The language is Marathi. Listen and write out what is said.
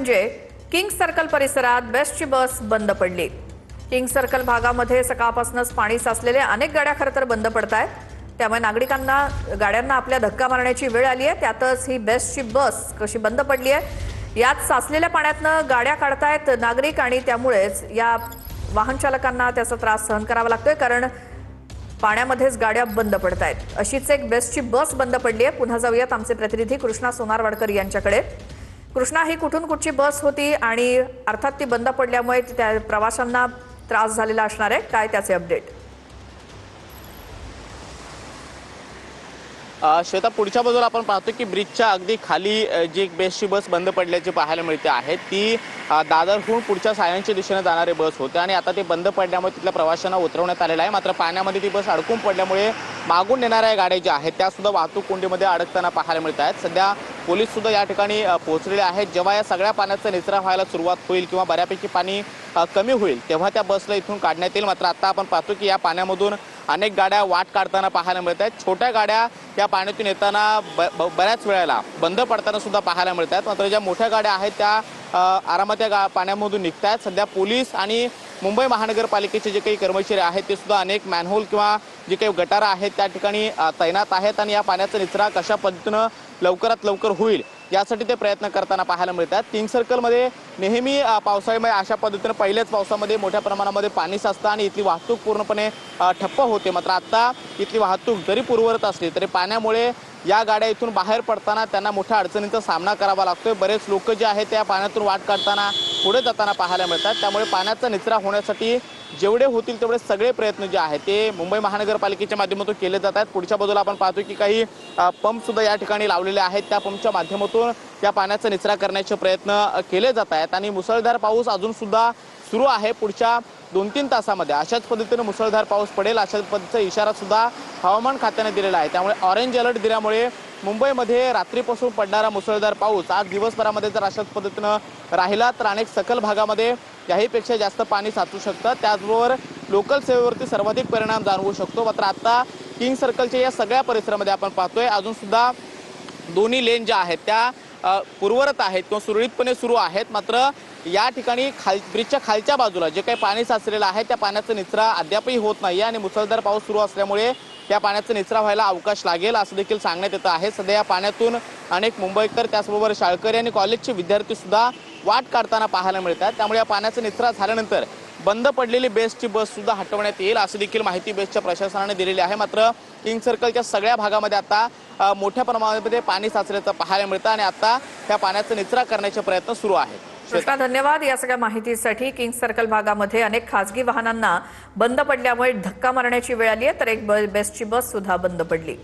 म्हणजे किंग सर्कल परिसरात बेस्टची बस बंद पडली। किंग सर्कल भागामध्ये सकाळपासूनच पाणी साचलेले अनेक गाड्या खरं तर बंद पडतायत। त्यामुळे गाड्यांना आपल्या धक्का मारण्याची वेळ आली आहे। त्यातच ही बेस्टची बस कशी बंद पडली आहे। यात साचलेल्या पाण्यातनं गाड्या काढतायत नागरिक आणि त्यामुळेच या वाहन चालकांना त्याचा त्रास सहन करावा लागतोय, कारण पाण्यामध्येच गाड्या बंद पडतायत। अशीच एक बेस्टची बस बंद पडली आहे। पुन्हा जाऊयात आमचे प्रतिनिधी कृष्णा सोनारवाडकर यांच्याकडे। कृष्णा, ही कुठची बस होती आणि अर्थात ती बंद पडल्यामुळे त्या प्रवाशांना त्रास झालेला असणार आहे, काय त्याचे अपडेट? श्वेता, पुढच्या बाजूला आपण पाहतो की ब्रिजच्या अगदी खाली जी एक बेस्टची बस बंद पडल्याची पाहायला मिळते आहे। ती दादरहून पुढच्या सायनच्या दिशेने जाणारी बस होते आणि आता ते बंद पडल्यामुळे तिथल्या प्रवाशांना उतरवण्यात आलेलं आहे। मात्र पाण्यामध्ये ती बस अडकून पडल्यामुळे मागून येणाऱ्या गाड्या ज्या आहेत त्या सुद्धा वाहतूक कोंडीमध्ये अडकताना पाहायला मिळत आहेत। सध्या पोलीस सुद्धा या ठिकाणी पोहोचलेले आहेत। जेव्हा या सगळ्या पाण्याचा निचरा व्हायला सुरुवात होईल किंवा बऱ्यापैकी पाणी कमी होईल तेव्हा त्या बसला इथून काढण्यात येईल। मात्र आता आपण पाहतो की या पाण्यामधून अनेक गाड्या वाट काढताना पाहायला मिळत आहेत। छोट्या गाड्या या पाण्यातून येताना बऱ्याच वेळेला बंद पडताना सुद्धा पाहायला मिळत आहेत। मात्र ज्या मोठ्या गाड्या आहेत त्या आरामात या पाण्यामधून निघत आहेत। सध्या पोलीस आणि मुंबई महानगरपालिकेचे जे काही कर्मचारी आहेत ते सुद्धा अनेक मॅनहोल किंवा जे काही गटारं आहेत त्या ठिकाणी तैनात आहेत आणि या पाण्याचा निचरा कशा पद्धतीनं लवकरात लवकर होईल यासाठी ते प्रयत्न करताना पाहायला मिळतात। किंग सर्कलमध्ये नेहमी पावसाळ्यामध्ये अशा पद्धतीनं पहिल्याच पावसामध्ये मोठ्या प्रमाणामध्ये पाणी साचतं आणि इथली वाहतूक पूर्णपणे ठप्प होते। मात्र आता इथली वाहतूक जरी पूर्ववत असली तरी पाण्यामुळे या गाड्या इथून बाहेर पडताना त्यांना मोठ्या अडचणींचा सामना करावा लागतोय। बरेच लोक जे आहेत त्या पाण्यातून वाट काढताना पुढे जाताना पाहायला मिळतात। त्यामुळे पाण्याचा निचरा होण्यासाठी जेवढे होतील तेवढे सगळे प्रयत्न जे आहेत ते मुंबई महानगरपालिकेच्या माध्यमातून केले जात आहेत। पुढच्या बाजूला आपण पाहतो की काही पंप सुद्धा या ठिकाणी लावलेले आहेत। त्या पंपच्या माध्यमातून या पाण्याचा निचरा करण्याचे प्रयत्न केले जात आहेत आणि मुसळधार पाऊस अजून सुद्धा सुरू आहे। पुढच्या 2-3 तासामध्ये अशाच पद्धतीने मुसळधार पाऊस पडेल अशाच पद्धतीचा इशारा सुद्धा हवामान खात्याने दिलेला आहे। त्यामुळे ऑरेंज अलर्ट दिल्यामुळे मुंबईमध्ये रात्रीपासून पडणारा मुसळधार पाऊस आज दिवसभरामध्ये जर अशाच पद्धतीनं राहिला तर अनेक सखल भागामध्ये याहीपेक्षा जास्त पाणी साचू शकतं। त्याचबरोबर लोकल सेवेवरती सर्वाधिक परिणाम जाणवू शकतो। मात्र आता किंग सर्कलच्या या सगळ्या परिसरामध्ये आपण पाहतोय अजून सुद्धा दोन्ही लेन ज्या आहेत त्या पूर्वरत आहेत किंवा सुरळीतपणे सुरू आहेत। मात्र या ठिकाणी ब्रिजच्या खालच्या बाजूला जे काही पाणी साचलेलं आहे त्या पाण्याचा निचरा अद्यापही होत नाही आणि मुसळधार पाऊस सुरू असल्यामुळे या पाण्याचा निचरा व्हायला अवकाश लागेल असं देखील सांगण्यात येतं आहे। सध्या या पाण्यातून अनेक मुंबईकर त्याचबरोबर शाळकरी आणि कॉलेजचे विद्यार्थी सुद्धा वाट काढताना पाहायला मिळतात। त्यामुळे या पाण्याचा निचरा झाल्यानंतर बंद पडलेली बेस्टची बस सुद्धा हटवण्यात येईल अशी देखील माहिती बेस्टच्या प्रशासनाने दिलेली आहे। मात्र किंग सर्कलच्या सगळ्या भागामध्ये आता मोठ्या प्रमाणामध्ये पाणी साचल्याचं पाहायला मिळतं आणि आता त्या पाण्याचा निचरा करण्याचे प्रयत्न सुरू आहेत। कृष्णा, धन्यवाद या सगळ्या माहितीसाठी। किंग सर्कल भागामध्ये अनेक खासगी वाहनांना बंद पडल्यामुळे धक्का मारण्याची वेळ आली आहे, तर एक बेस्टची बस सुद्धा बंद पडली।